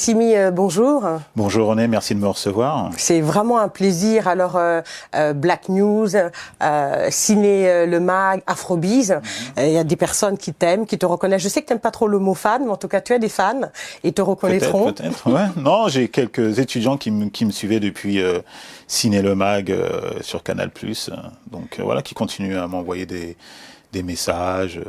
Simi, bonjour. Bonjour René, merci de me recevoir. C'est vraiment un plaisir. Alors, Black News, Ciné Le Mag, Afrobiz, il y a des personnes qui t'aiment, qui te reconnaissent. Je sais que tu n'aimes pas trop le mot fan, mais en tout cas, tu as des fans et te reconnaîtront. Peut-être, ouais. Non, j'ai quelques étudiants qui me suivaient depuis Ciné Le Mag sur Canal+. Donc voilà, qui continuent à m'envoyer des messages,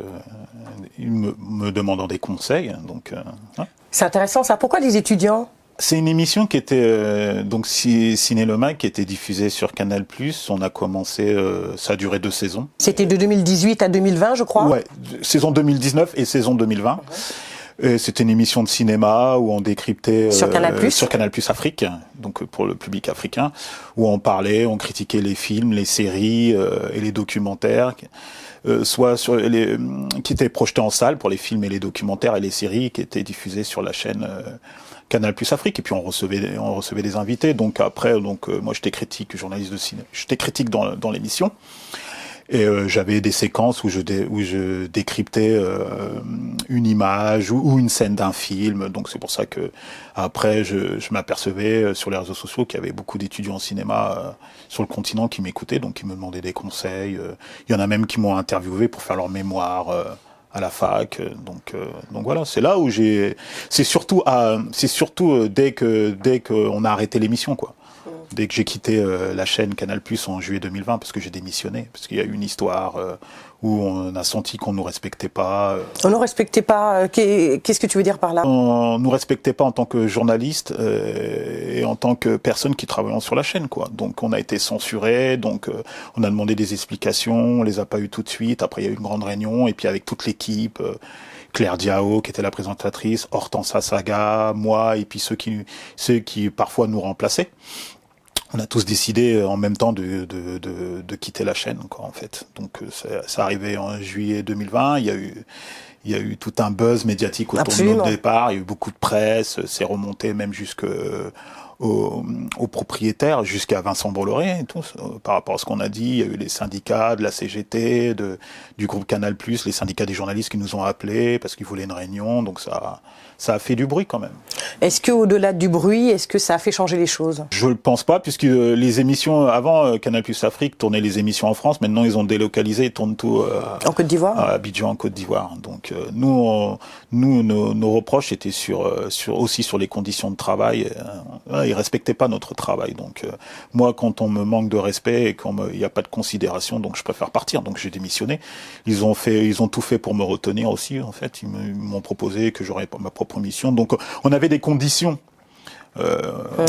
me demandant des conseils. Donc, ouais. C'est intéressant ça. Pourquoi des étudiants ? C'est une émission qui était donc Ciné Le Mag, qui était diffusée sur Canal+. On a commencé, ça a duré 2 saisons. C'était de 2018 à 2020, je crois. Ouais, saison 2019 et saison 2020. C'était une émission de cinéma où on décryptait sur Canal+, Afrique, donc pour le public africain, où on parlait, on critiquait les films, les séries et les documentaires, soit sur qui étaient projetés en salle pour les films et les documentaires et les séries qui étaient diffusés sur la chaîne Canal+ Afrique. Et puis on recevait des invités. Donc après, moi j'étais critique, journaliste de ciné, j'étais critique dans l'émission. Et j'avais des séquences où je décryptais une image ou une scène d'un film. Donc c'est pour ça que après je m'apercevais sur les réseaux sociaux qu'il y avait beaucoup d'étudiants en cinéma sur le continent qui m'écoutaient, donc qui me demandaient des conseils. Il y en a même qui m'ont interviewé pour faire leur mémoire à la fac. Donc voilà, c'est là où c'est surtout dès qu'on a arrêté l'émission, quoi. Dès que j'ai quitté la chaîne Canal+ en juillet 2020, parce que j'ai démissionné, parce qu'il y a eu une histoire où on a senti qu'on nous respectait pas. On nous respectait pas. Qu'est-ce que tu veux dire par là ? On nous respectait pas en tant que journaliste et en tant que personne qui travaillant sur la chaîne, quoi. Donc on a été censuré, donc on a demandé des explications, on les a pas eu tout de suite. Après il y a eu une grande réunion et puis avec toute l'équipe. Claire Diao, qui était la présentatrice, Hortense Saga, moi, et puis ceux qui parfois nous remplaçaient. On a tous décidé en même temps de quitter la chaîne, quoi, en fait. Donc ça arrivait en juillet 2020. Il y a eu tout un buzz médiatique autour de notre départ. Il y a eu beaucoup de presse. C'est remonté même aux propriétaires, jusqu'à Vincent Bolloré et tout, par rapport à ce qu'on a dit. Il y a eu les syndicats de la CGT, du groupe Canal+, les syndicats des journalistes qui nous ont appelés parce qu'ils voulaient une réunion. Donc ça a fait du bruit quand même. Est-ce que au-delà du bruit, est-ce que ça a fait changer les choses ? Je ne pense pas, puisque les émissions avant Canal+ Afrique tournaient les émissions en France. Maintenant ils ont délocalisé, ils tournent tout en Côte d'Ivoire, à Abidjan, en Côte d'Ivoire. Donc nos reproches étaient aussi sur les conditions de travail. Ils respectaient pas notre travail. Donc moi, quand on me manque de respect et qu'il n'y a pas de considération, donc je préfère partir. Donc j'ai démissionné. Ils ont tout fait pour me retenir aussi. En fait, ils m'ont proposé que j'aurais ma propre mission. Donc on avait des conditions.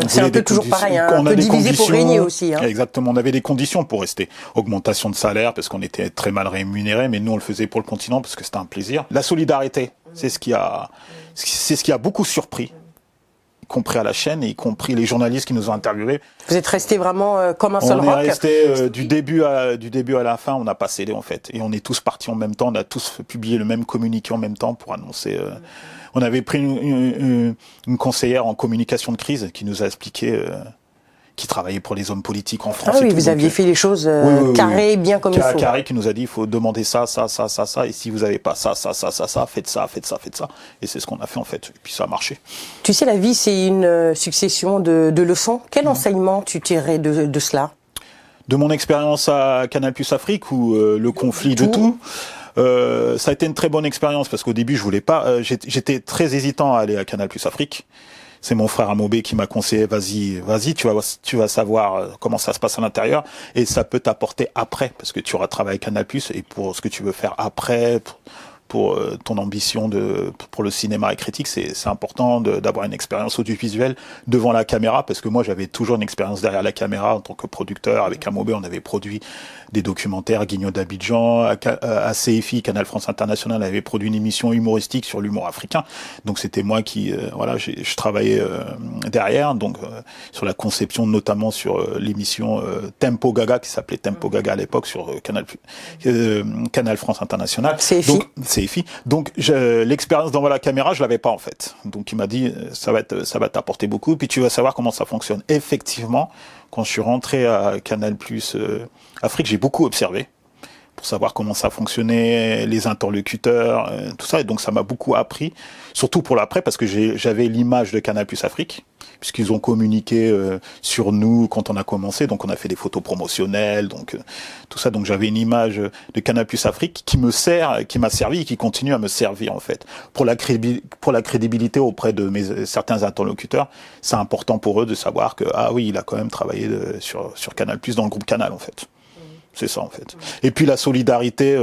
C'est un peu toujours pareil, hein, un peu divisé pour régner aussi. Hein. Exactement, on avait des conditions pour rester. Augmentation de salaire, parce qu'on était très mal rémunérés, mais nous on le faisait pour le continent, parce que c'était un plaisir. La solidarité, c'est ce qui a beaucoup surpris, y compris à la chaîne, et y compris les journalistes qui nous ont interviewés. Vous êtes restés vraiment comme un seul roc. On est restés du début à la fin, on n'a pas cédé en fait. Et on est tous partis en même temps, on a tous publié le même communiqué en même temps pour annoncer... On avait pris une conseillère en communication de crise qui nous a expliqué, qui travaillait pour les hommes politiques en France. Ah oui, vous aviez fait les choses carrées, bien comme il faut. Carré, qui nous a dit, il faut demander ça, et si vous n'avez pas ça, faites ça. Et c'est ce qu'on a fait en fait. Et puis ça a marché. Tu sais, la vie, c'est une succession de leçons. Quel enseignement tu tirais de cela ? De mon expérience à Canal+ Afrique, où le conflit de tout. Ça a été une très bonne expérience parce qu'au début je voulais pas, j'étais très hésitant à aller à Canal+ Afrique. C'est mon frère Amobé qui m'a conseillé, vas-y, tu vas savoir comment ça se passe à l'intérieur et ça peut t'apporter après parce que tu auras travaillé à Canal+ et pour ce que tu veux faire après, pour ton ambition pour le cinéma et critique, c'est important d'avoir une expérience audiovisuelle devant la caméra parce que moi j'avais toujours une expérience derrière la caméra en tant que producteur. Avec Amobé, on avait produit des documentaires, Guignol d'Abidjan, à CFI, Canal France International, avait produit une émission humoristique sur l'humour africain. Donc c'était moi qui, je travaillais derrière, donc sur la conception, notamment sur l'émission Tempo Gaga, qui s'appelait Tempo Gaga à l'époque sur Canal France International. CFI. Donc l'expérience devant la caméra, je l'avais pas en fait. Donc il m'a dit ça va t'apporter beaucoup, puis tu vas savoir comment ça fonctionne. Effectivement, quand je suis rentré à Canal+ Afrique, j'ai beaucoup observé. pour savoir comment ça fonctionnait, les interlocuteurs, tout ça. Et donc ça m'a beaucoup appris, surtout pour l'après, parce que j'avais l'image de Canal+ Afrique, puisqu'ils ont communiqué sur nous quand on a commencé. Donc on a fait des photos promotionnelles, donc tout ça. Donc j'avais une image de Canal+ Afrique qui m'a servi et qui continue à me servir en fait. Pour la crédibilité auprès de certains interlocuteurs, c'est important pour eux de savoir que ah oui, il a quand même travaillé sur Canal+ dans le groupe Canal en fait. C'est ça en fait. Et puis la solidarité,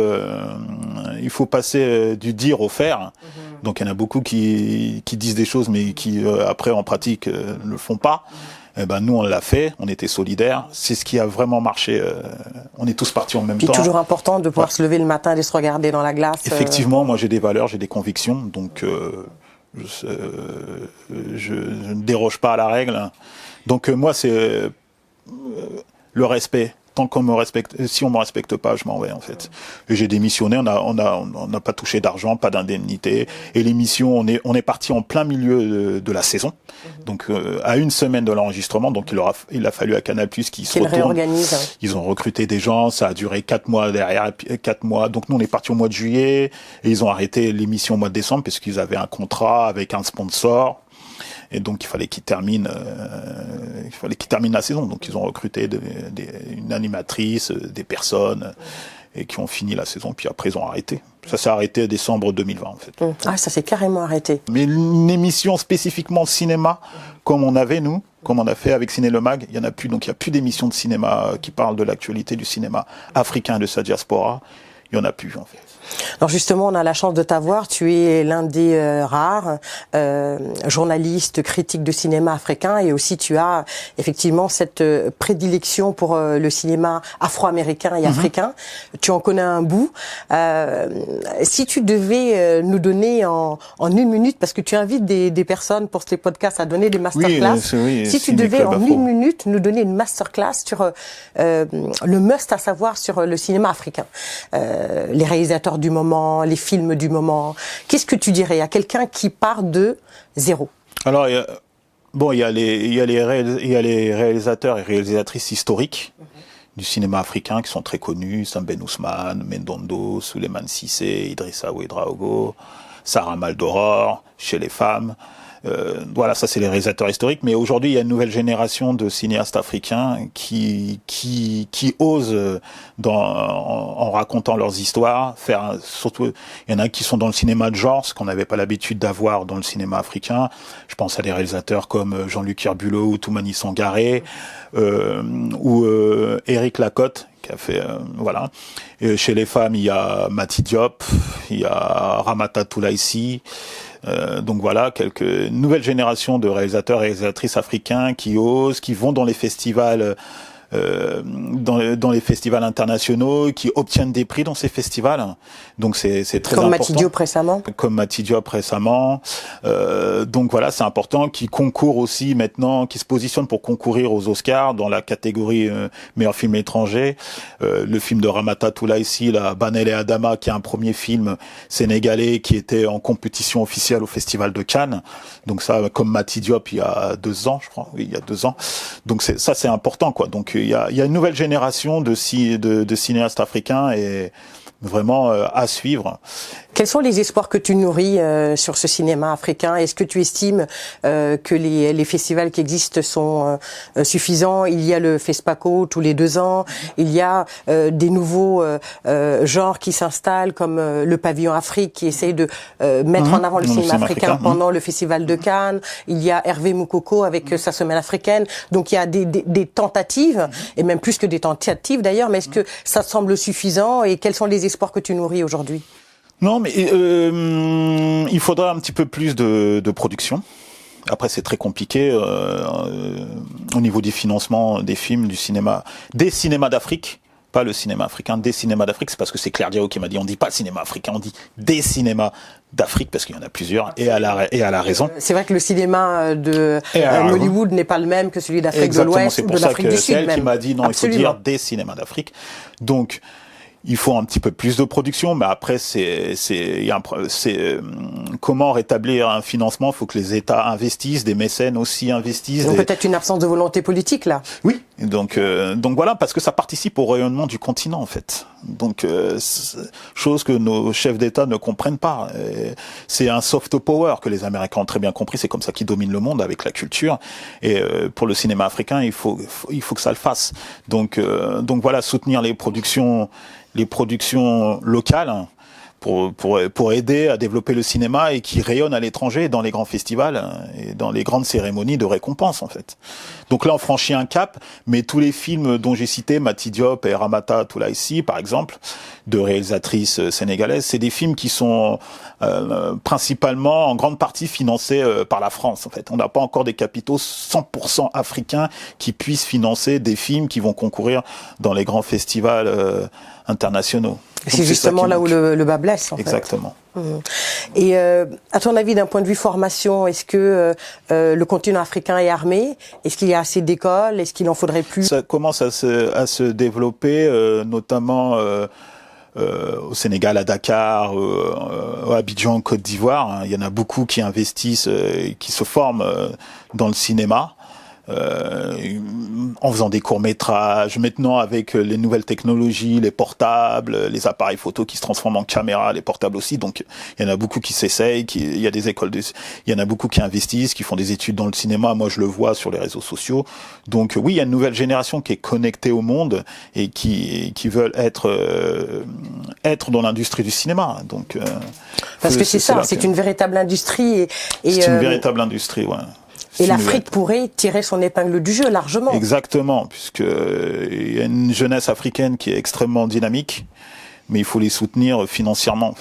il faut passer du dire au faire. Donc il y en a beaucoup qui disent des choses mais qui après en pratique ne le font pas. Eh ben nous on l'a fait, on était solidaires. C'est ce qui a vraiment marché. On est tous partis en même temps. C'est toujours important de pouvoir se lever le matin et de se regarder dans la glace. Effectivement, moi j'ai des valeurs, j'ai des convictions, donc je ne déroge pas à la règle. Donc moi c'est le respect. Tant qu'on me respecte, si on me respecte pas, je m'en vais en fait. Et j'ai démissionné, on n'a pas touché d'argent, pas d'indemnité. Et l'émission, on est parti en plein milieu de la saison, donc à une semaine de l'enregistrement. Donc il a fallu à Canal+ qu'ils se retournent. Ils ont recruté des gens, ça a duré 4 mois derrière, 4 mois. Donc nous on est parti au mois de juillet et ils ont arrêté l'émission au mois de décembre parce qu'ils avaient un contrat avec un sponsor. Et donc il fallait qu'ils terminent la saison. Donc ils ont recruté une animatrice, des personnes, et qui ont fini la saison. Puis après ils ont arrêté. Ça s'est arrêté en décembre 2020 en fait. Ah, ça s'est carrément arrêté. Mais une émission spécifiquement cinéma, comme on avait nous, comme on a fait avec Ciné Le Mag, il y en a plus. Donc il y a plus d'émissions de cinéma qui parlent de l'actualité du cinéma africain, de sa diaspora. Il y en a plus en fait. Alors justement, on a la chance de t'avoir. Tu es l'un des rares journalistes, critiques de cinéma africain, et aussi tu as effectivement cette prédilection pour le cinéma afro-américain et africain. Tu en connais un bout. Si tu devais nous donner en 1 minute, parce que tu invites des personnes pour ces podcasts à donner des masterclass, si tu devais en 1 minute nous donner une masterclass sur le must à savoir sur le cinéma africain, les réalisateurs du moment, les films du moment. Qu'est-ce que tu dirais à quelqu'un qui part de zéro? Alors, il y a les réalisateurs et réalisatrices historiques du cinéma africain qui sont très connus, Sam Ben Ousmane, Mendondo, Souleymane Cissé, Idrissa Ouedraogo, Sarah Maldoror, chez les femmes. Voilà, ça c'est les réalisateurs historiques. Mais aujourd'hui, il y a une nouvelle génération de cinéastes africains qui osent, en racontant leurs histoires, surtout, il y en a qui sont dans le cinéma de genre, ce qu'on n'avait pas l'habitude d'avoir dans le cinéma africain. Je pense à des réalisateurs comme Jean-Luc Herbulot ou Toumani Sangaré, ou Éric Lacotte, qui a fait, voilà. Et chez les femmes, il y a Mati Diop, il y a Ramata Toulaïsi. Donc voilà, quelques nouvelles générations de réalisateurs et réalisatrices africains qui osent, qui vont dans les festivals, dans les festivals internationaux, qui obtiennent des prix dans ces festivals. Donc c'est très important. Comme Mati Diop récemment. Donc voilà, c'est important. Qui concourent aussi maintenant, qui se positionnent pour concourir aux Oscars dans la catégorie meilleur film étranger. Le film de Ramata Toulaïsi, Banel et Adama, qui est un premier film sénégalais qui était en compétition officielle au Festival de Cannes. Donc ça, comme Mati Diop il y a 2 ans, je crois. Oui, il y a 2 ans. Donc ça c'est important quoi. Donc il y a une nouvelle génération de cinéastes africains et vraiment à suivre. Quels sont les espoirs que tu nourris sur ce cinéma africain? Est-ce que tu estimes que les festivals qui existent sont suffisants? Il y a le FESPACO tous les 2 ans. Il y a des nouveaux genres qui s'installent comme le Pavillon Afrique qui essaye de mettre en avant le cinéma africain pendant le Festival de Cannes. Il y a Hervé Moukoko avec sa semaine africaine. Donc il y a des tentatives, et même plus que des tentatives d'ailleurs, mais est-ce que ça semble suffisant et quels sont les espoirs que tu nourris aujourd'hui? Non, mais il faudra un petit peu plus de production. Après, c'est très compliqué au niveau du financement des films, du cinéma, des cinémas d'Afrique. Pas le cinéma africain, des cinémas d'Afrique. C'est parce que c'est Claire Diao qui m'a dit on dit pas cinéma africain, on dit des cinémas d'Afrique parce qu'il y en a plusieurs et elle a raison. C'est vrai que le cinéma de Hollywood n'est pas le même que celui d'Afrique de l'Ouest ou de l'Afrique du Sud. C'est elle qui m'a dit non, absolument. Il faut dire des cinémas d'Afrique. Donc il faut un petit peu plus de production, mais après comment rétablir un financement? Il faut que les États investissent, des mécènes aussi investissent. Donc peut-être une absence de volonté politique là. Oui, Et donc voilà, parce que ça participe au rayonnement du continent en fait. Donc chose que nos chefs d'État ne comprennent pas. C'est un soft power que les Américains ont très bien compris. C'est comme ça qu'ils dominent le monde avec la culture. Et pour le cinéma africain, il faut que ça le fasse. Donc voilà, soutenir les productions locales. Pour aider à développer le cinéma et qui rayonne à l'étranger dans les grands festivals et dans les grandes cérémonies de récompense en fait. Donc là on franchit un cap, mais tous les films dont j'ai cité, Mati Diop et Ramata Toulaïsi par exemple, de réalisatrices sénégalaises, c'est des films qui sont principalement en grande partie financés par la France en fait. On n'a pas encore des capitaux 100% africains qui puissent financer des films qui vont concourir dans les grands festivals internationaux. C'est justement là où le bas blesse, en fait. Exactement. Et à ton avis, d'un point de vue formation, est-ce que le continent africain est armé? Est-ce qu'il y a assez d'écoles? Est-ce qu'il en faudrait plus? Ça commence à se développer, notamment au Sénégal, à Dakar, à Abidjan, Côte d'Ivoire. Il y en a beaucoup qui investissent, qui se forment dans le cinéma. En faisant des courts-métrages, maintenant avec les nouvelles technologies, les portables, les appareils photo qui se transforment en caméra, les portables aussi, donc il y en a beaucoup qui s'essayent, il y a des écoles, il y en a beaucoup qui investissent, qui font des études dans le cinéma, moi je le vois sur les réseaux sociaux, donc oui, il y a une nouvelle génération qui est connectée au monde et qui veulent être dans l'industrie du cinéma, donc parce que c'est ça, c'est une véritable industrie et c'est une véritable industrie, ouais. Et l'Afrique pourrait tirer son épingle du jeu largement. Exactement, puisque il y a une jeunesse africaine qui est extrêmement dynamique, mais il faut les soutenir financièrement.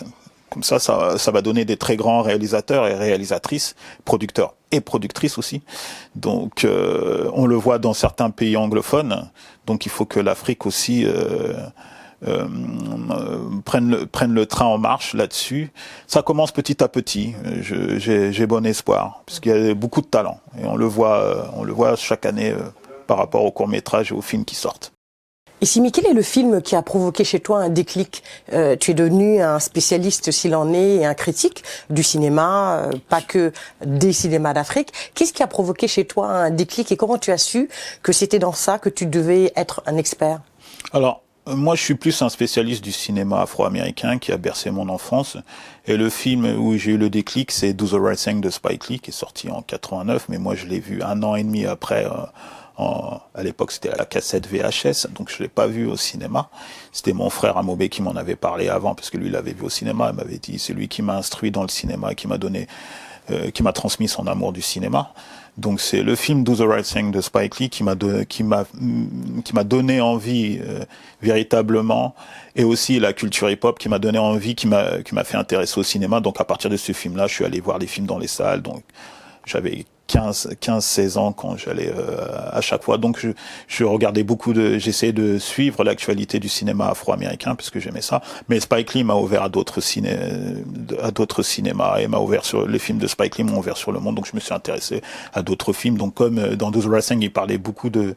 Comme ça va donner des très grands réalisateurs et réalisatrices, producteurs et productrices aussi. Donc, on le voit dans certains pays anglophones. Donc, il faut que l'Afrique aussi prennent le train en marche là-dessus. Ça commence petit à petit. J'ai bon espoir parce qu'il y a beaucoup de talent et on le voit chaque année par rapport aux courts-métrages et aux films qui sortent. Et Simi, quel est le film qui a provoqué chez toi un déclic? Tu es devenu un spécialiste, s'il en est, et un critique du cinéma, pas que des cinémas d'Afrique. Qu'est-ce qui a provoqué chez toi un déclic et comment tu as su que c'était dans ça que tu devais être un expert? Alors, moi, je suis plus un spécialiste du cinéma afro-américain qui a bercé mon enfance. Et le film où j'ai eu le déclic, c'est Do the Right Thing de Spike Lee, qui est sorti en 89. Mais moi, je l'ai vu 1 an et demi après. À l'époque, c'était à la cassette VHS, donc je l'ai pas vu au cinéma. C'était mon frère Amobé qui m'en avait parlé avant, parce que lui, il l'avait vu au cinéma. Il m'avait dit, c'est lui qui m'a instruit dans le cinéma, qui m'a transmis son amour du cinéma. Donc c'est le film Do the Right Thing de Spike Lee qui m'a donné envie véritablement, et aussi la culture hip-hop qui m'a donné envie, qui m'a fait intéresser au cinéma. Donc à partir de ce film-là, je suis allé voir les films dans les salles. Donc j'avais 15-16 ans quand j'allais à chaque fois. Donc je regardais j'essayais de suivre l'actualité du cinéma afro-américain parce que j'aimais ça. Mais Spike Lee m'a ouvert à d'autres cinémas et m'a ouvert sur les films de Spike Lee m'ont ouvert sur le monde. Donc je me suis intéressé à d'autres films. Donc comme dans Do the Right Thing, il parlait beaucoup de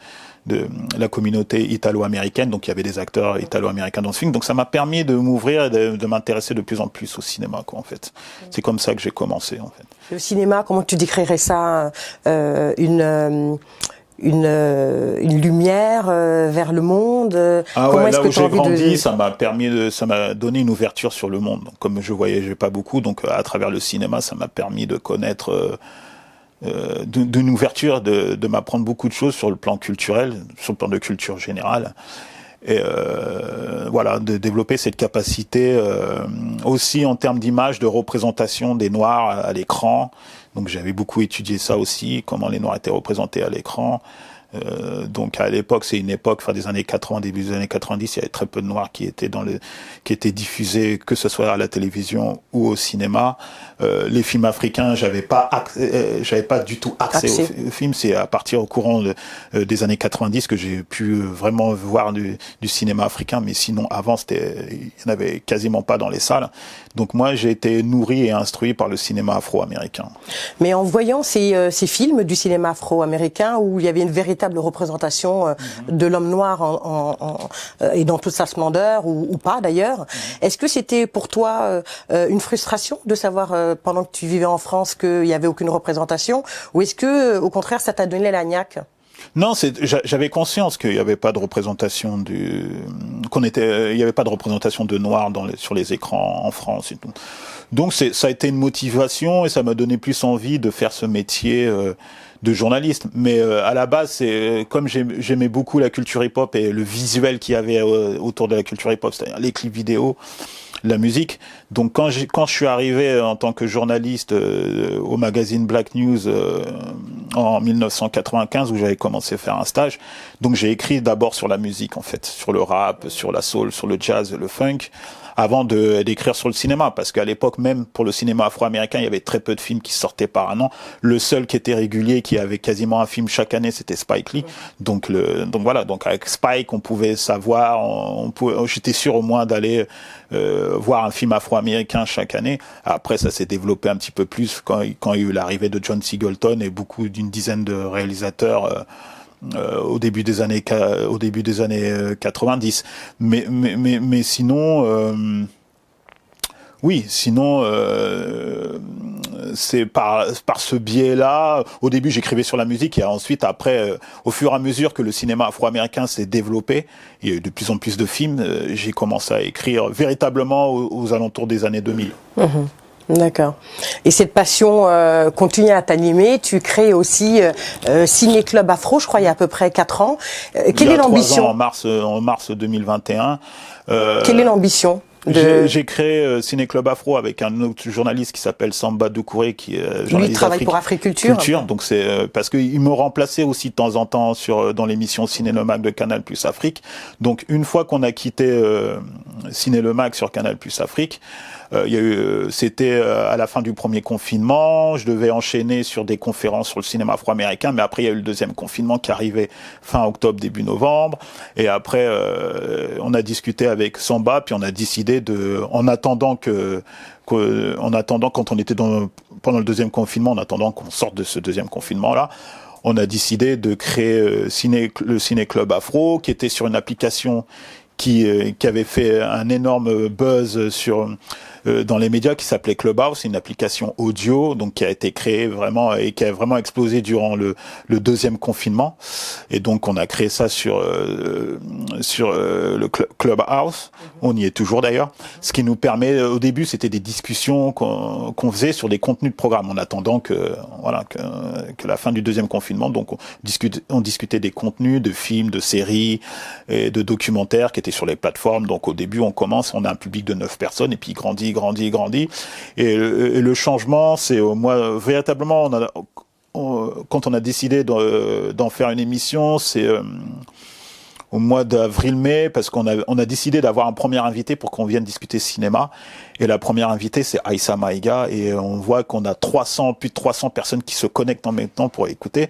la communauté italo-américaine, donc il y avait des acteurs italo-américains dans ce film, donc ça m'a permis de m'ouvrir et de m'intéresser de plus en plus au cinéma, quoi, en fait. C'est comme ça que j'ai commencé, en fait. Le cinéma, comment tu décrirais ça? Une lumière vers le monde. Comment est-ce que j'ai grandi, ça m'a donné une ouverture sur le monde. Donc, comme je voyageais pas beaucoup, donc à travers le cinéma, ça m'a permis de connaître d'une ouverture, de m'apprendre beaucoup de choses sur le plan culturel, sur le plan de culture générale, et voilà, de développer cette capacité aussi en termes d'image, de représentation des Noirs à l'écran. Donc j'avais beaucoup étudié ça aussi, comment les Noirs étaient représentés à l'écran. Donc à l'époque, c'est une époque, fin des années 80, début des années 90, il y avait très peu de Noirs qui étaient diffusés, que ce soit à la télévision ou au cinéma. Les films africains, j'avais pas du tout accès aux films. C'est à partir au courant des années 90 que j'ai pu vraiment voir du cinéma africain. Mais sinon, avant, il n'y en avait quasiment pas dans les salles. Donc moi, j'ai été nourri et instruit par le cinéma afro-américain. Mais en voyant ces films du cinéma afro-américain où il y avait une véritable représentation de l'homme noir et dans toute sa splendeur, ou pas d'ailleurs, est-ce que c'était pour toi une frustration de savoir pendant que tu vivais en France qu'il y avait aucune représentation, ou est-ce que au contraire ça t'a donné la niaque? Non, j'avais conscience qu'il n'y avait pas de représentation il n'y avait pas de représentation de noirs sur les écrans en France et tout. Donc ça a été une motivation et ça m'a donné plus envie de faire ce métier de journaliste. Mais à la base, c'est comme j'aimais beaucoup la culture hip-hop et le visuel qu'il y avait autour de la culture hip-hop, c'est-à-dire les clips vidéo, la musique. Donc quand je suis arrivé en tant que journaliste au magazine Black News en 1995 où j'avais commencé à faire un stage, donc j'ai écrit d'abord sur la musique en fait, sur le rap, sur la soul, sur le jazz, le funk, avant d'écrire sur le cinéma, parce qu'à l'époque même pour le cinéma afro-américain il y avait très peu de films qui sortaient par un an. Le seul qui était régulier, qui avait quasiment un film chaque année, c'était Spike Lee. Donc voilà, donc avec Spike on pouvait savoir, j'étais sûr au moins d'aller voir un film afro-américain chaque année. Après ça s'est développé un petit peu plus quand il y a eu l'arrivée de John Singleton et d'une dizaine de réalisateurs au début des années 90. Mais sinon oui, sinon c'est par ce biais-là. Au début, j'écrivais sur la musique et ensuite, après, au fur et à mesure que le cinéma afro-américain s'est développé, il y a eu de plus en plus de films. J'ai commencé à écrire véritablement aux alentours des années 2000. Mmh. D'accord. Et cette passion continue à t'animer. Tu crées aussi Ciné Club Afro, je crois, il y a à peu près 4 ans. Quelle est l'ambition ? En mars 2021. Quelle est l'ambition ? J'ai créé Ciné Club Afro avec un autre journaliste qui s'appelle Samba Doucouré, qui est journaliste. Lui, il travaille pour Africulture. Donc c'est parce qu'il me remplaçait aussi de temps en temps dans l'émission Ciné Le Mag de Canal Plus Afrique. Donc une fois qu'on a quitté Ciné Le Mag sur Canal Plus Afrique, c'était à la fin du premier confinement. Je devais enchaîner sur des conférences sur le cinéma afro-américain, mais après il y a eu le deuxième confinement qui arrivait fin octobre, début novembre. Et après, on a discuté avec Samba, puis on a décidé en attendant quand on était pendant le deuxième confinement, en attendant qu'on sorte de ce deuxième confinement-là, on a décidé de créer le Ciné Club Afro, qui était sur une application qui avait fait un énorme buzz dans les médias, qui s'appelait Clubhouse. C'est une application audio, donc qui a été créée vraiment et qui a vraiment explosé durant le deuxième confinement. Et donc on a créé ça sur le Clubhouse. On y est toujours d'ailleurs. Ce qui nous permet, au début, c'était des discussions qu'on faisait sur des contenus de programmes, en attendant que la fin du deuxième confinement. Donc on discutait des contenus, de films, de séries et de documentaires qui étaient sur les plateformes. Donc au début, on a un public de 9 personnes et puis il grandit. Et le changement, c'est véritablement, quand on a décidé d'en faire une émission, c'est au mois d'avril-mai, parce qu'on a décidé d'avoir un premier invité pour qu'on vienne discuter cinéma. Et la première invitée, c'est Aïssa Maïga, et on voit qu'on a plus de 300 personnes qui se connectent en même temps pour écouter.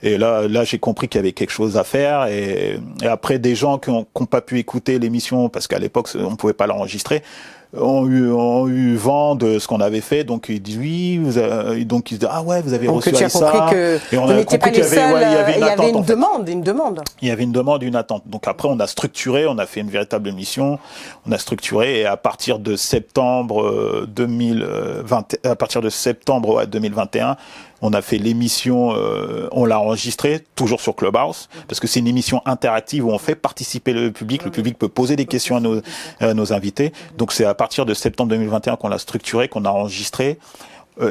Et là, j'ai compris qu'il y avait quelque chose à faire. Et après, des gens qui ont pas pu écouter l'émission, parce qu'à l'époque, on pouvait pas l'enregistrer, ont eu vent de ce qu'on avait fait. Donc ils disent oui, donc ils disent ah ouais, vous avez reçu ça. Et on a compris qu'il y avait une demande. Il y avait une demande, une attente. Donc après, on a structuré, on a fait une véritable émission, on a structuré, et à partir de septembre 2021, on a fait l'émission, on l'a enregistrée, toujours sur Clubhouse, parce que c'est une émission interactive où on fait participer le public peut poser des questions à nos invités. Donc c'est à partir de septembre 2021 qu'on l'a structuré, qu'on a enregistré,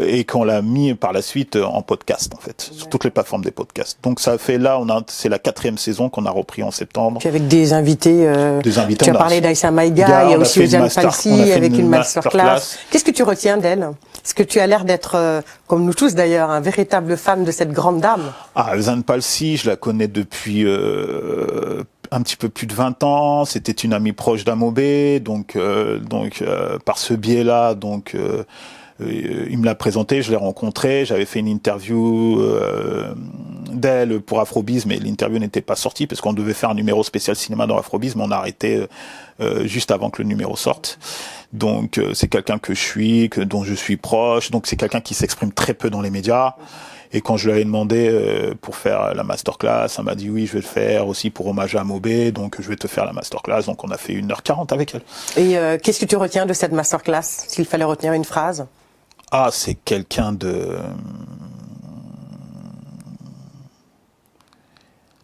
et qu'on l'a mis par la suite en podcast, en fait, sur toutes les plateformes des podcasts. Donc ça fait c'est la 4e saison qu'on a repris en septembre. Puis avec des invités, tu as parlé d'Aïssa Maïga, il y a aussi Oziane Falsi avec une masterclass. Qu'est-ce que tu retiens d'elle? Est-ce que tu as l'air d'être, comme nous tous d'ailleurs, un véritable fan de cette grande dame? Oziane Falsi, je la connais depuis un petit peu plus de 20 ans. C'était une amie proche d'Amobé, donc par ce biais-là, il me l'a présenté, je l'ai rencontré, j'avais fait une interview d'elle pour Afrobiz, mais l'interview n'était pas sortie parce qu'on devait faire un numéro spécial cinéma dans Afrobiz, mais on a arrêté juste avant que le numéro sorte. Donc c'est quelqu'un dont je suis proche, donc c'est quelqu'un qui s'exprime très peu dans les médias. Et quand je lui avais demandé pour faire la masterclass, elle m'a dit oui, je vais le faire aussi pour hommage à Amobé, donc je vais te faire la masterclass. Donc on a fait 1h40 avec elle. Et qu'est-ce que tu retiens de cette masterclass, s'il fallait retenir une phrase? C'est quelqu'un de...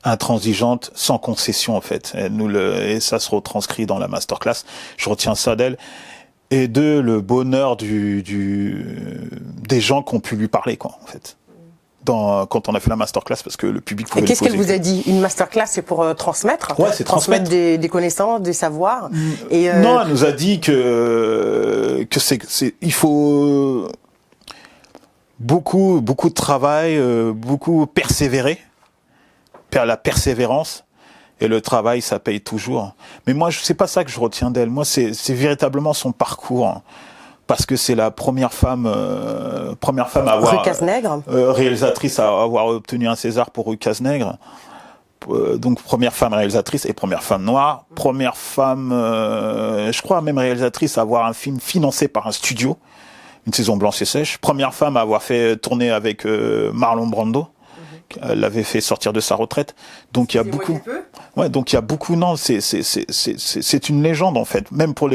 intransigeante, sans concession en fait. Et ça se retranscrit dans la masterclass. Je retiens ça d'elle. Et de le bonheur des gens qui ont pu lui parler, quoi, en fait. Quand on a fait la masterclass, parce que le public pouvait. Et qu'est-ce qu'elle vous a dit? Une masterclass, c'est pour transmettre? Ouais, c'est transmettre des connaissances, des savoirs. Et non, elle nous a dit que il faut beaucoup de travail, beaucoup persévérer, la persévérance. Et le travail, ça paye toujours. Mais moi, c'est pas ça que je retiens d'elle. Moi, c'est véritablement son parcours. Hein. Parce que c'est la première femme à avoir... Rue Cazenègre. Réalisatrice à avoir obtenu un César pour Rue Cazenègre. Donc, première femme réalisatrice et première femme noire. Première femme, je crois, même réalisatrice à avoir un film financé par un studio. Une saison blanche et sèche. Première femme à avoir fait tourner avec Marlon Brando. Elle l'avait fait sortir de sa retraite. Donc il y a beaucoup. Ouais, donc il y a beaucoup. Non, c'est une légende en fait. Même pour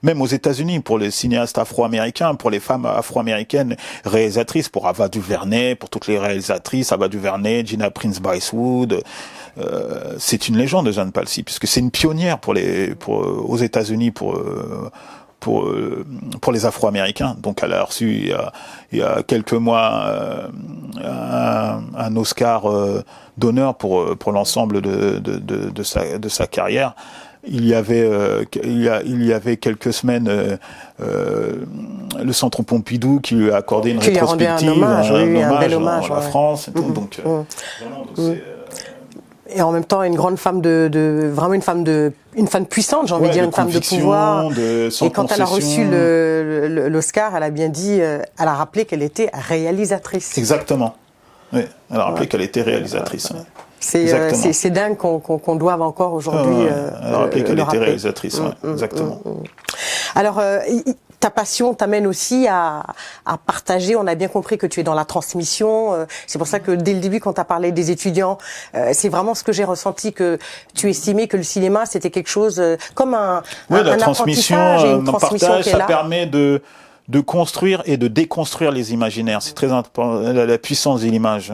même aux États-Unis, pour les cinéastes afro-américains, pour les femmes afro-américaines réalisatrices, pour Ava DuVernay, pour toutes les réalisatrices, Ava DuVernay, Gina Prince Bythewood. C'est une légende de Jeanne Palcy puisque c'est une pionnière aux États-Unis pour les Afro-Américains. Donc elle a reçu il y a quelques mois un Oscar d'honneur pour l'ensemble de sa carrière. Il y avait quelques semaines le Centre Pompidou qui lui a accordé une rétrospective, un bel hommage à la France. Donc et en même temps une grande femme vraiment une femme puissante, j'ai envie de dire, une femme de pouvoir. Et quand elle a reçu l'Oscar, elle a bien dit, elle a rappelé qu'elle était réalisatrice. Exactement. Oui, elle a rappelé qu'elle était réalisatrice. Ouais. C'est dingue qu'on doive encore aujourd'hui. Elle a rappelé qu'elle était réalisatrice. Exactement. Alors, ta passion t'amène aussi à partager. On a bien compris que tu es dans la transmission. C'est pour ça que dès le début, quand tu as parlé des étudiants, c'est vraiment ce que j'ai ressenti, que tu estimais que le cinéma, c'était quelque chose comme un transmission, un partage, ça permet de construire et de déconstruire les imaginaires. C'est très important, la puissance de l'image.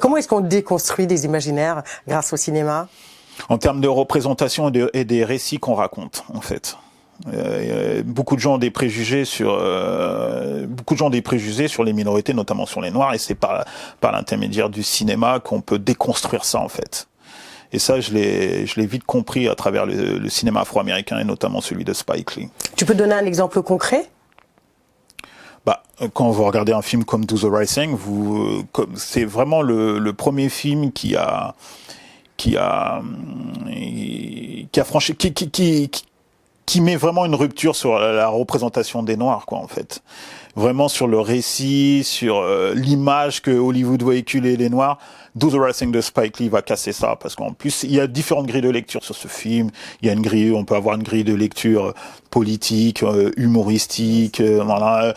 Comment est-ce qu'on déconstruit des imaginaires grâce au cinéma? En termes de représentation et des récits qu'on raconte, en fait. Beaucoup de gens ont des préjugés sur les minorités, notamment sur les Noirs, et c'est par l'intermédiaire du cinéma qu'on peut déconstruire ça en fait. Et ça, je l'ai vite compris à travers le cinéma afro-américain et notamment celui de Spike Lee. Tu peux donner un exemple concret? Quand vous regardez un film comme Do the Right Thing, c'est vraiment le premier film qui met vraiment une rupture sur la représentation des Noirs, quoi, en fait. Vraiment sur le récit, sur l'image que Hollywood véhiculait les Noirs. Do the Right Thing de Spike Lee va casser ça, parce qu'en plus, il y a différentes grilles de lecture sur ce film. Il y a on peut avoir une grille de lecture politique, humoristique, voilà.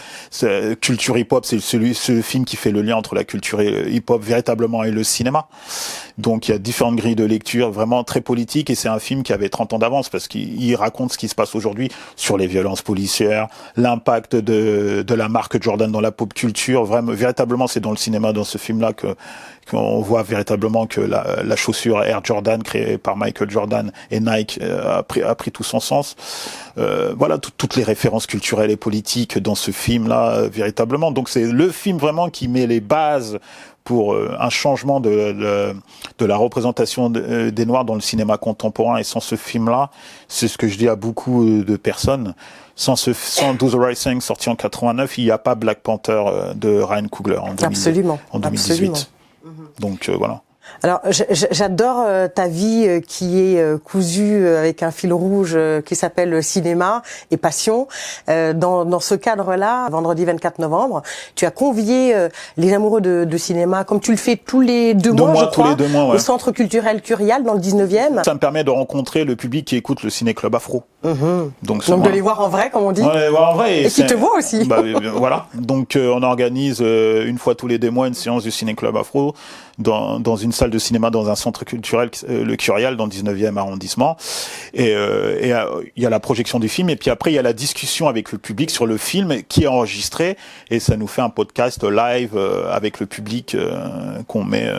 Culture hip-hop, c'est ce film qui fait le lien entre la culture hip-hop véritablement et le cinéma. Donc il y a différentes grilles de lecture vraiment très politiques, et c'est un film qui avait 30 ans d'avance parce qu'il raconte ce qui se passe aujourd'hui sur les violences policières, l'impact de la marque Jordan dans la pop culture. Vraiment, véritablement, c'est dans le cinéma, dans ce film-là, qu'on voit véritablement que la chaussure Air Jordan créée par Michael Jordan et Nike a pris tout son sens. Voilà, toutes les références culturelles et politiques dans ce film-là, véritablement. Donc c'est le film vraiment qui met les bases pour un changement de la représentation des Noirs dans le cinéma contemporain. Et sans ce film-là, c'est ce que je dis à beaucoup de personnes, sans Do the Right Thing sorti en 89, il n'y a pas Black Panther de Ryan Coogler en 2018. Absolument. Donc voilà. Alors, j'adore ta vie qui est cousue avec un fil rouge qui s'appelle cinéma et passion. Dans ce cadre-là, vendredi 24 novembre, tu as convié les amoureux de cinéma, comme tu le fais tous les deux mois, je crois, au Centre culturel Curial dans le 19e. Ça me permet de rencontrer le public qui écoute le Ciné-Club Afro. Donc de les voir en vrai, comme on dit. Ouais, voir en vrai. Et qui te voient aussi. Voilà. Donc on organise une fois tous les 2 mois une séance du Ciné-Club Afro. dans une salle de cinéma dans un centre culturel, le Curial, dans le 19e arrondissement. Et il y a la projection du film, et puis après il y a la discussion avec le public sur le film qui est enregistré, et ça nous fait un podcast live avec le public qu'on met.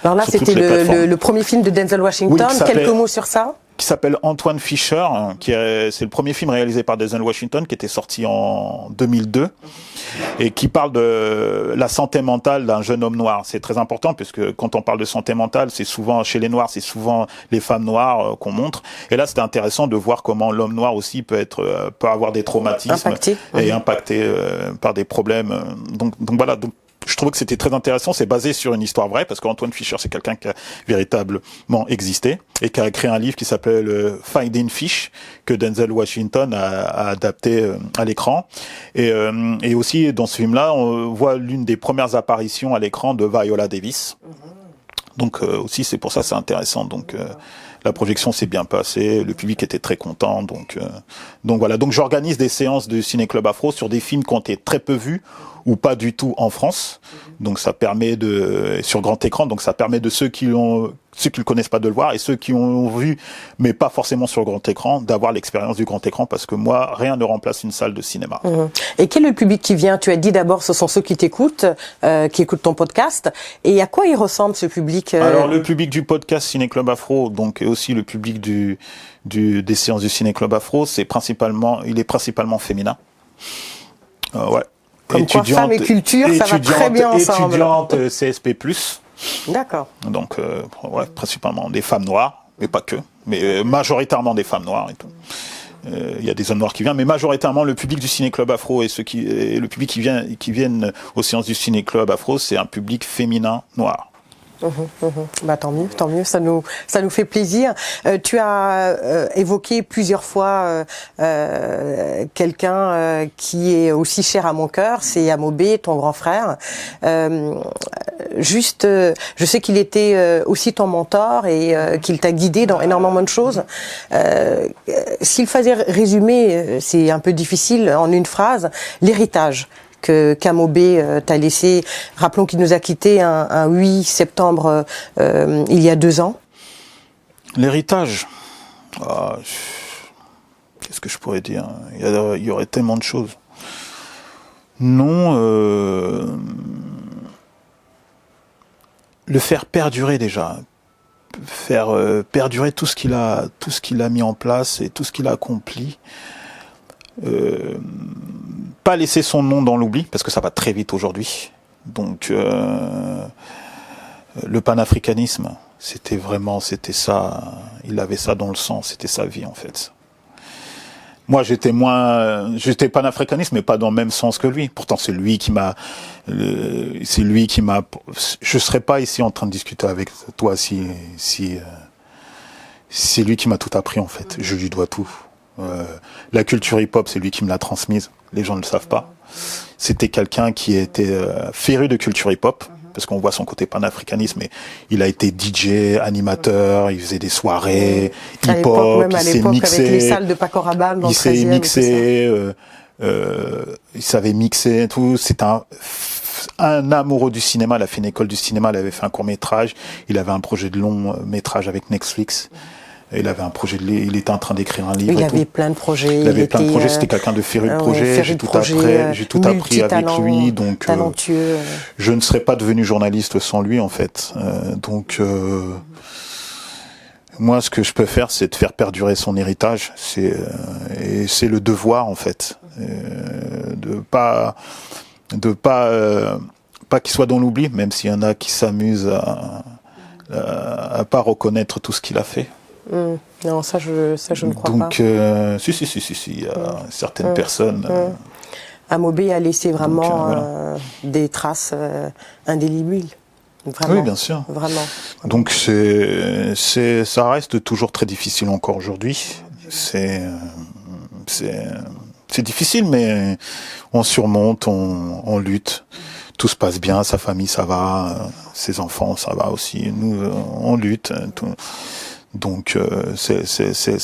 Alors là, c'était le premier film de Denzel Washington. Oui, quelques mots sur ça. Qui s'appelle Antoine Fisher, c'est le premier film réalisé par Denzel Washington, qui était sorti en 2002, et qui parle de la santé mentale d'un jeune homme noir. C'est très important, puisque quand on parle de santé mentale, c'est souvent, chez les noirs, c'est souvent les femmes noires qu'on montre. Et là, c'était intéressant de voir comment l'homme noir aussi peut avoir des traumatismes et impacté par des problèmes. Donc voilà. Je trouvais que c'était très intéressant. C'est basé sur une histoire vraie, parce qu'Antoine Fisher, c'est quelqu'un qui a véritablement existé et qui a écrit un livre qui s'appelle Finding Fish, que Denzel Washington a adapté à l'écran. Et aussi, dans ce film-là, on voit l'une des premières apparitions à l'écran de Viola Davis. Donc aussi, c'est pour ça c'est intéressant. Donc la projection s'est bien passée, le public était très content. Donc voilà. Donc j'organise des séances de Ciné Club Afro sur des films qui ont été très peu vus ou pas du tout en France. Donc ça permet sur grand écran, donc ça permet de ceux qui le connaissent pas de le voir, et ceux qui ont vu mais pas forcément sur grand écran, d'avoir l'expérience du grand écran, parce que moi, rien ne remplace une salle de cinéma. Et quel est le public qui vient? Tu as dit d'abord ce sont ceux qui t'écoutent, qui écoutent ton podcast, et à quoi il ressemble ce public? Alors le public du podcast Ciné Club Afro, donc, et aussi le public des séances du Ciné Club Afro, il est principalement féminin. Ouais. Comme quoi, femmes et culture, ça va très bien ensemble. Étudiante CSP+. D'accord. Donc, principalement des femmes noires, mais pas que, mais majoritairement des femmes noires et tout. Il y a des hommes noirs qui viennent, mais majoritairement le public du Ciné Club Afro et le public qui viennent aux séances du Ciné Club Afro, c'est un public féminin noir. Bah tant mieux, ça nous fait plaisir. Tu as évoqué plusieurs fois quelqu'un qui est aussi cher à mon cœur, c'est Amobé, ton grand frère. Je sais qu'il était aussi ton mentor et qu'il t'a guidé dans énormément de choses. S'il fallait résumer, c'est un peu difficile en une phrase, l'héritage qu'Amobé t'a laissé. Rappelons qu'il nous a quittés un 8 septembre il y a 2 ans. L'héritage, qu'est-ce que je pourrais dire? Il y aurait tellement de choses. Non, le faire perdurer déjà, faire perdurer tout ce qu'il a mis en place et tout ce qu'il a accompli. Pas laisser son nom dans l'oubli, parce que ça va très vite aujourd'hui. Donc le panafricanisme, c'était ça, il avait ça dans le sang, c'était sa vie en fait. Moi j'étais panafricaniste, mais pas dans le même sens que lui. Pourtant je serais pas ici en train de discuter avec toi si c'est lui qui m'a tout appris en fait. Je lui dois tout. La culture hip-hop, c'est lui qui me l'a transmise. Les gens ne le savent pas. C'était quelqu'un qui était féru de culture hip-hop, parce qu'on voit son côté panafricanisme, mais il a été DJ, animateur, il faisait des soirées hip-hop, il s'est mixé. Avec les salles de Paco Rabanne dans le 13e, il s'est mixé, il savait mixer, tout. C'est un amoureux du cinéma. Il a fait une école du cinéma, il avait fait un court-métrage, il avait un projet de long-métrage avec Netflix. Il avait un projet, il était en train d'écrire un livre. Il avait plein de projets. Il avait plein de projets. C'était quelqu'un de féru de projet. J'ai tout appris avec lui. Donc, talentueux. Je ne serais pas devenu journaliste sans lui, en fait. Moi, ce que je peux faire, c'est de faire perdurer son héritage. Et c'est le devoir, en fait, de pas qu'il soit dans l'oubli, même s'il y en a qui s'amusent à pas reconnaître tout ce qu'il a fait. Non, ça je ne crois pas. Donc, si, il y a certaines personnes. Amobé a laissé vraiment des traces indélébiles. Vraiment, oui, bien sûr. Vraiment. Donc ça reste toujours très difficile encore aujourd'hui. C'est difficile, mais on surmonte, on lutte. Tout se passe bien, sa famille ça va, ses enfants ça va aussi. Nous on lutte. Tout. Donc c'est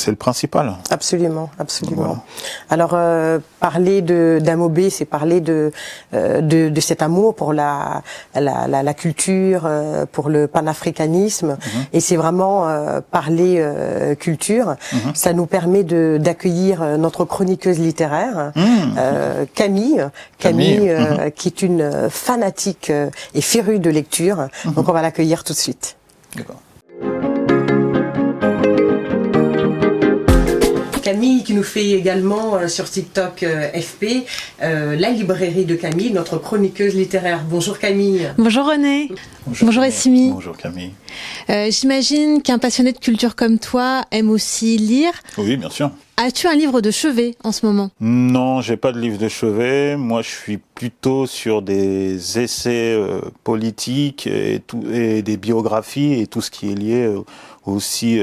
le principal. Absolument, absolument. Voilà. Alors parler d'Amobé, c'est parler de cet amour pour la culture, pour le panafricanisme, et c'est vraiment parler culture. Ça nous permet d'accueillir notre chroniqueuse littéraire, Camille, qui est une fanatique et férue de lecture. Donc on va l'accueillir tout de suite. D'accord. Camille qui nous fait également sur TikTok FP, la librairie de Camille, notre chroniqueuse littéraire. Bonjour Camille. Bonjour René. Bonjour Essimi. Bonjour Camille. J'imagine qu'un passionné de culture comme toi aime aussi lire. Oui, bien sûr. As-tu un livre de chevet en ce moment? Non, j'ai pas de livre de chevet. Moi, je suis plutôt sur des essais politiques et des biographies et tout ce qui est lié aussi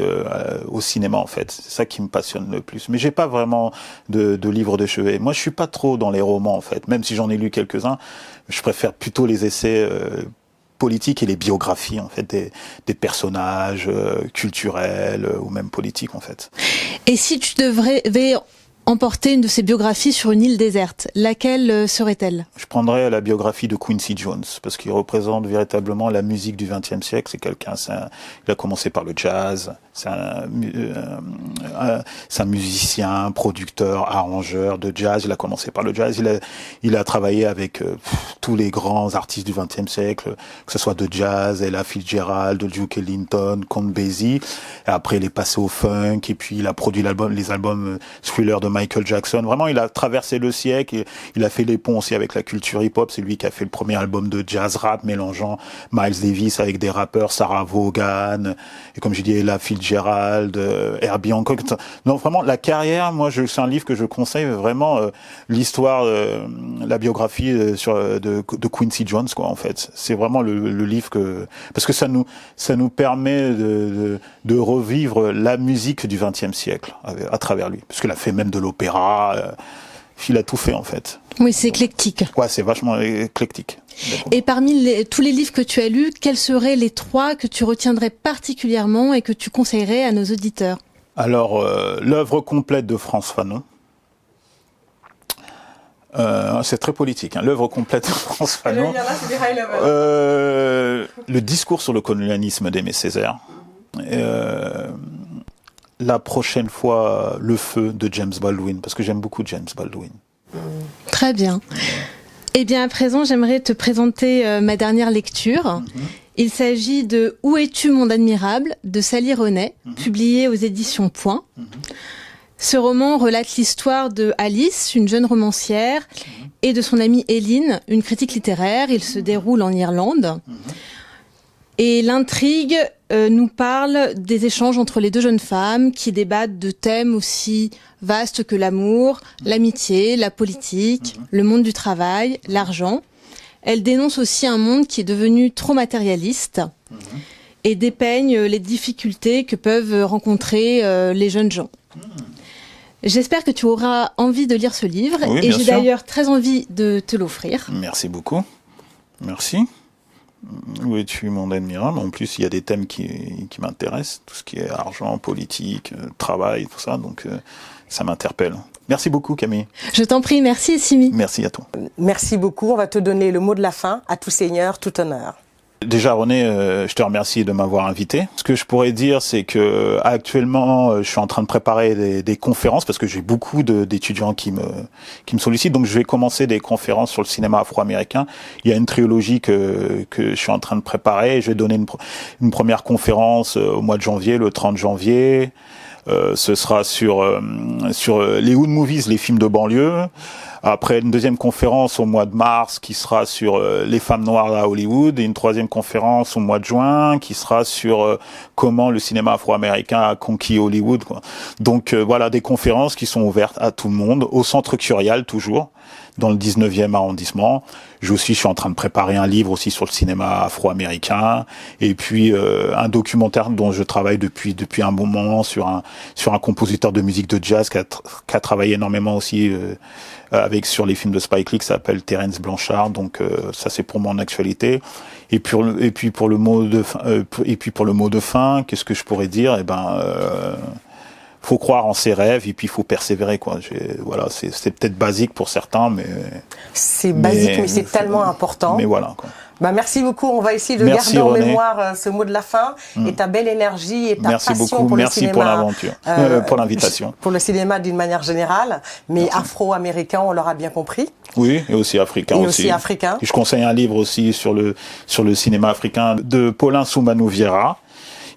au cinéma en fait. C'est ça qui me passionne le plus. Mais j'ai pas vraiment de livre de chevet. Moi, je suis pas trop dans les romans en fait. Même si j'en ai lu quelques-uns, je préfère plutôt les essais politiques et les biographies en fait des personnages culturels ou même politiques en fait. Et si tu devais emporter une de ces biographies sur une île déserte, laquelle serait-elle? Je prendrais la biographie de Quincy Jones, parce qu'il représente véritablement la musique du XXe siècle. C'est quelqu'un, il a commencé par le jazz, c'est un musicien, producteur, arrangeur de jazz. Il a commencé par le jazz. Il a travaillé avec tous les grands artistes du XXe siècle, que ce soit de jazz, Ella Fitzgerald, Duke Ellington, Count Basie. Et après, il est passé au funk, et puis il a produit les albums Thriller de Michael Jackson. Vraiment, il a traversé le siècle. Il a fait les ponts aussi avec la culture hip-hop. C'est lui qui a fait le premier album de jazz rap mélangeant Miles Davis avec des rappeurs, Sarah Vaughan, et comme je dis, Ella Fitzgerald, Herbie Hancock. Non, vraiment, la carrière, moi, c'est un livre que je conseille vraiment, l'histoire, la biographie de Quincy Jones, quoi, en fait. C'est vraiment le livre parce que ça nous permet de revivre la musique du XXe siècle à travers lui. Parce qu'il a fait même de l'opéra, il a tout fait en fait. Oui, c'est éclectique. Ouais, c'est vachement éclectique. Et parmi tous les livres que tu as lus, quels seraient les 3 que tu retiendrais particulièrement et que tu conseillerais à nos auditeurs? Alors, l'œuvre complète de Frantz Fanon. C'est très politique, hein. L'œuvre complète de Frantz Fanon. Le discours sur le colonialisme d'Aimé Césaire. La prochaine fois, Le Feu de James Baldwin, parce que j'aime beaucoup James Baldwin. Très bien. Eh bien, à présent, j'aimerais te présenter ma dernière lecture. Il s'agit de Où es-tu, monde admirable de Sally Rooney, publié aux éditions Point. Ce roman relate l'histoire de Alice, une jeune romancière, et de son amie Eileen, une critique littéraire. Il se déroule en Irlande. Et l'intrigue nous parle des échanges entre les 2 jeunes femmes qui débattent de thèmes aussi vastes que l'amour, l'amitié, la politique, le monde du travail, l'argent. Elle dénonce aussi un monde qui est devenu trop matérialiste et dépeigne les difficultés que peuvent rencontrer les jeunes gens. J'espère que tu auras envie de lire ce livre, oui, et j'ai sûr. d'ailleurs très envie de te l'offrir. Merci beaucoup. Merci. Où es-tu, monde admirable? En plus, il y a des thèmes qui m'intéressent, tout ce qui est argent, politique, travail, tout ça, donc ça m'interpelle. Merci beaucoup, Camille. Je t'en prie, merci Essimi. Merci à toi. Merci beaucoup. On va te donner le mot de la fin. À tout seigneur, tout honneur. Déjà, René, je te remercie de m'avoir invité. Ce que je pourrais dire, c'est que actuellement, je suis en train de préparer des conférences parce que j'ai beaucoup d'étudiants qui me sollicitent. Donc, je vais commencer des conférences sur le cinéma afro-américain. Il y a une trilogie que je suis en train de préparer. Je vais donner une première conférence au mois de janvier, le 30 janvier. Ce sera sur les hood movies, les films de banlieue. Après, une deuxième conférence au mois de mars qui sera sur les femmes noires à Hollywood, et une troisième conférence au mois de juin qui sera sur comment le cinéma afro-américain a conquis Hollywood, quoi. Donc voilà, des conférences qui sont ouvertes à tout le monde, au Centre Curial toujours. dans le 19e arrondissement. Je suis en train de préparer un livre aussi sur le cinéma afro-américain, et puis un documentaire dont je travaille depuis un bon moment sur un compositeur de musique de jazz qui a travaillé énormément aussi sur les films de Spike Lee, qui s'appelle Terence Blanchard. Donc ça, c'est pour mon actualité. Et puis pour le mot de fin, qu'est-ce que je pourrais dire? Faut croire en ses rêves, et puis il faut persévérer, quoi. Voilà, c'est peut-être basique pour certains, mais c'est basique, mais c'est tellement important. Mais voilà, quoi. Merci beaucoup. On va essayer de garder en mémoire ce mot de la fin et ta belle énergie et ta passion pour le cinéma. Merci pour l'aventure, pour l'invitation. Pour le cinéma d'une manière générale, mais afro-américain, on l'aura bien compris. Oui, et aussi africain aussi. Africain. Et je conseille un livre aussi sur le cinéma africain de Paulin Soumanou Vieira,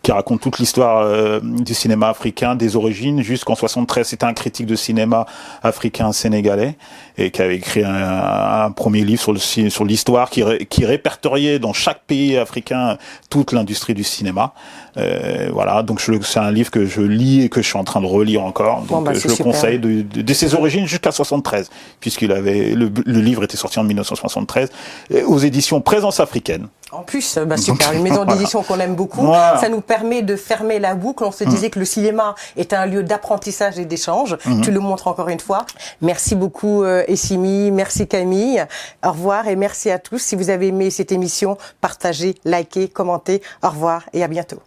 qui raconte toute l'histoire du cinéma africain, des origines jusqu'en 73. C'était un critique de cinéma africain sénégalais, et qui avait écrit un premier livre sur l'histoire, qui répertoriait dans chaque pays africain toute l'industrie du cinéma. Voilà, donc c'est un livre que je lis et que je suis en train de relire encore. Donc je le conseille de ses origines jusqu'à 73, puisqu'il avait le livre était sorti en 1973 aux éditions Présence africaine. En plus, super, une maison d'édition qu'on aime beaucoup. Voilà. Ça nous permet de fermer la boucle. On se disait que le cinéma est un lieu d'apprentissage et d'échange. Tu le montres encore une fois. Merci beaucoup, Essimi. Merci, Camille. Au revoir et merci à tous. Si vous avez aimé cette émission, partagez, likez, commentez. Au revoir et à bientôt.